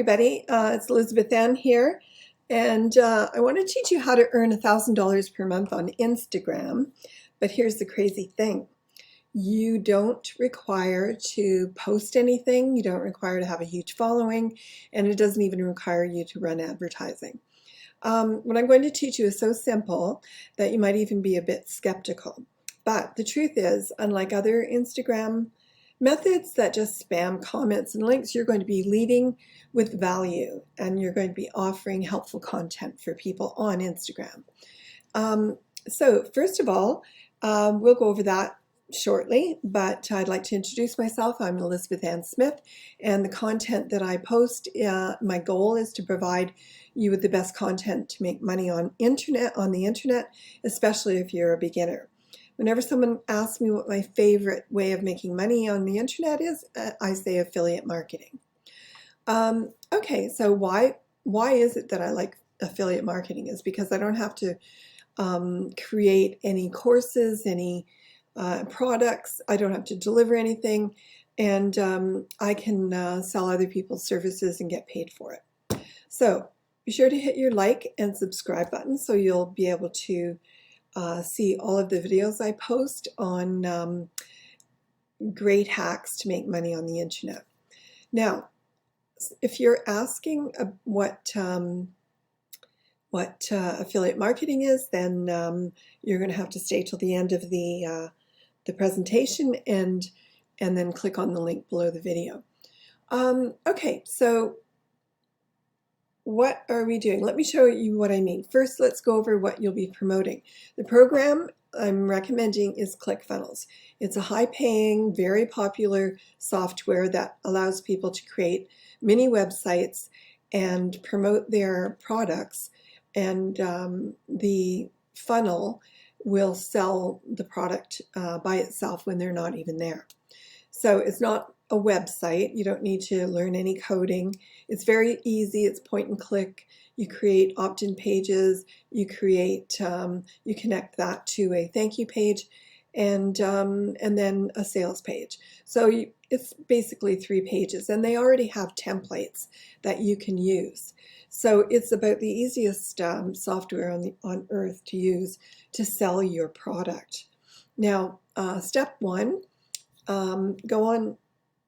everybody, it's Elizabeth Ann here, and I want to teach you how to earn $1,000 per month on Instagram. But here's the crazy thing. You don't require to post anything, you don't require to have a huge following, and it doesn't even require you to run advertising. What I'm going to teach you is so simple that you might even be a bit skeptical. But the truth is, unlike other Instagram methods that just spam comments and links, you're going to be leading with value, and you're going to be offering helpful content for people on Instagram. So first of all, we'll go over that shortly, but I'd like to introduce myself. I'm Elizabeth Ann Smith, and the content that I post, my goal is to provide you with the best content to make money on the internet, especially if you're a beginner. Whenever someone asks me what my favorite way of making money on the internet is, I say affiliate marketing. Okay, so why is it that I like affiliate marketing? Is because I don't have to create any courses, any products. I don't have to deliver anything, and I can sell other people's services and get paid for it. So be sure to hit your like and subscribe button so you'll be able to see all of the videos I post on great hacks to make money on the internet. Now, if you're asking what affiliate marketing is, then you're going to have to stay till the end of the presentation and then click on the link below the video. Okay, so what are we doing? Let me show you what I mean. First, let's go over what you'll be promoting. The program I'm recommending is ClickFunnels. It's a high-paying, very popular software that allows people to create mini websites and promote their products, and the funnel will sell the product by itself when they're not even there. So it's not a website. You don't need to learn any coding. It's very easy. It's point and click. You create opt-in pages. You connect that to a thank you page, and then a sales page. So it's basically 3 pages, and they already have templates that you can use. So it's about the easiest software on earth to use to sell your product. Now, step 1, go on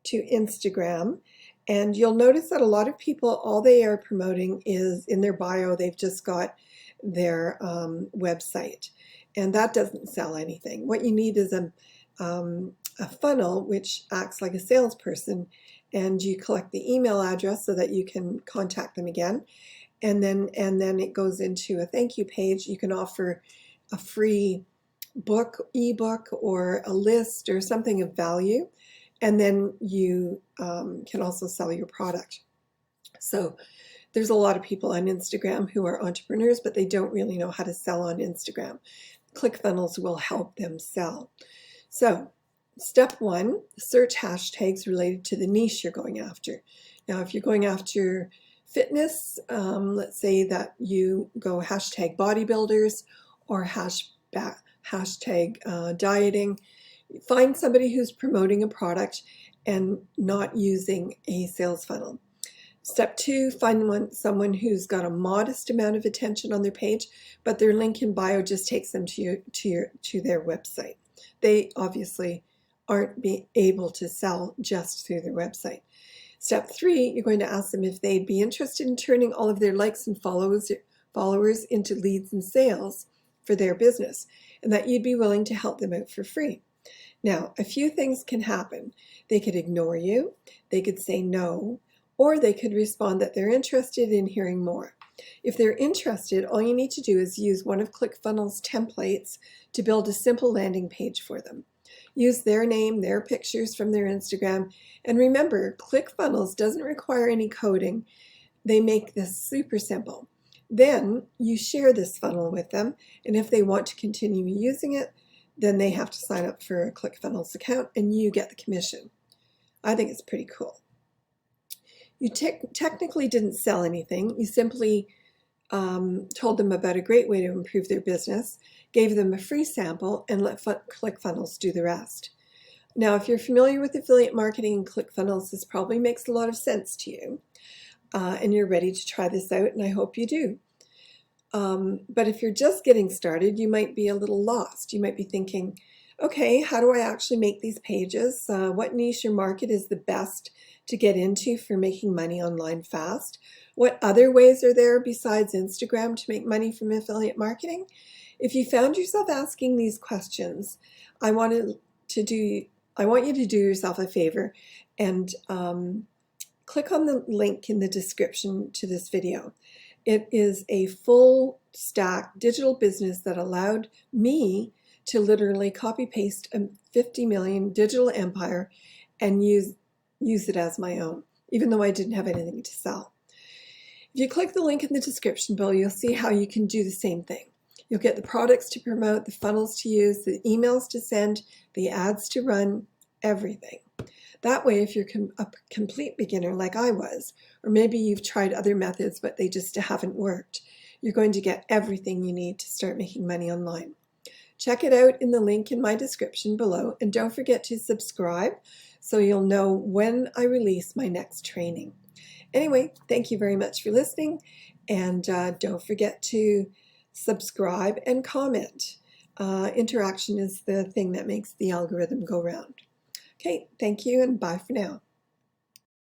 to Instagram, and you'll notice that a lot of people, all they are promoting is in their bio, they've just got their website, and that doesn't sell anything. What you need is a funnel which acts like a salesperson, and you collect the email address so that you can contact them again, and then it goes into a thank you page. You can offer a free ebook or a list or something of value, and then you can also sell your product. So there's a lot of people on Instagram who are entrepreneurs, but they don't really know how to sell on Instagram. ClickFunnels will help them sell. So step 1, search hashtags related to the niche you're going after. Now, if you're going after fitness, let's say that you go hashtag bodybuilders or hashtag dieting. Find somebody who's promoting a product and not using a sales funnel. Step 2, find someone who's got a modest amount of attention on their page, but their link in bio just takes them to their website. They obviously aren't able to sell just through their website. Step 3, you're going to ask them if they'd be interested in turning all of their likes and followers into leads and sales for their business, and that you'd be willing to help them out for free. Now, a few things can happen. They could ignore you, they could say no, or they could respond that they're interested in hearing more. If they're interested, all you need to do is use one of ClickFunnels' templates to build a simple landing page for them. Use their name, their pictures from their Instagram, and remember, ClickFunnels doesn't require any coding. They make this super simple. Then you share this funnel with them, and if they want to continue using it, then they have to sign up for a ClickFunnels account and you get the commission. I think it's pretty cool. You technically didn't sell anything. You simply told them about a great way to improve their business, gave them a free sample, and let ClickFunnels do the rest. Now, if you're familiar with affiliate marketing and ClickFunnels, this probably makes a lot of sense to you. and you're ready to try this out, and I hope you do. But if you're just getting started, you might be a little lost. You might be thinking, okay, how do I actually make these pages? What niche or market is the best to get into for making money online fast? What other ways are there besides Instagram to make money from affiliate marketing? If you found yourself asking these questions, I want you to do yourself a favor and click on the link in the description to this video. It is a full stack digital business that allowed me to literally copy paste a 50 million digital empire and use it as my own, even though I didn't have anything to sell. If you click the link in the description below, you'll see how you can do the same thing. You'll get the products to promote, the funnels to use, the emails to send, the ads to run, everything. That way, if you're a complete beginner like I was, or maybe you've tried other methods but they just haven't worked, you're going to get everything you need to start making money online. Check it out in the link in my description below, and don't forget to subscribe so you'll know when I release my next training. Anyway, thank you very much for listening, and don't forget to subscribe and comment. Interaction is the thing that makes the algorithm go round. Okay, thank you, and bye for now.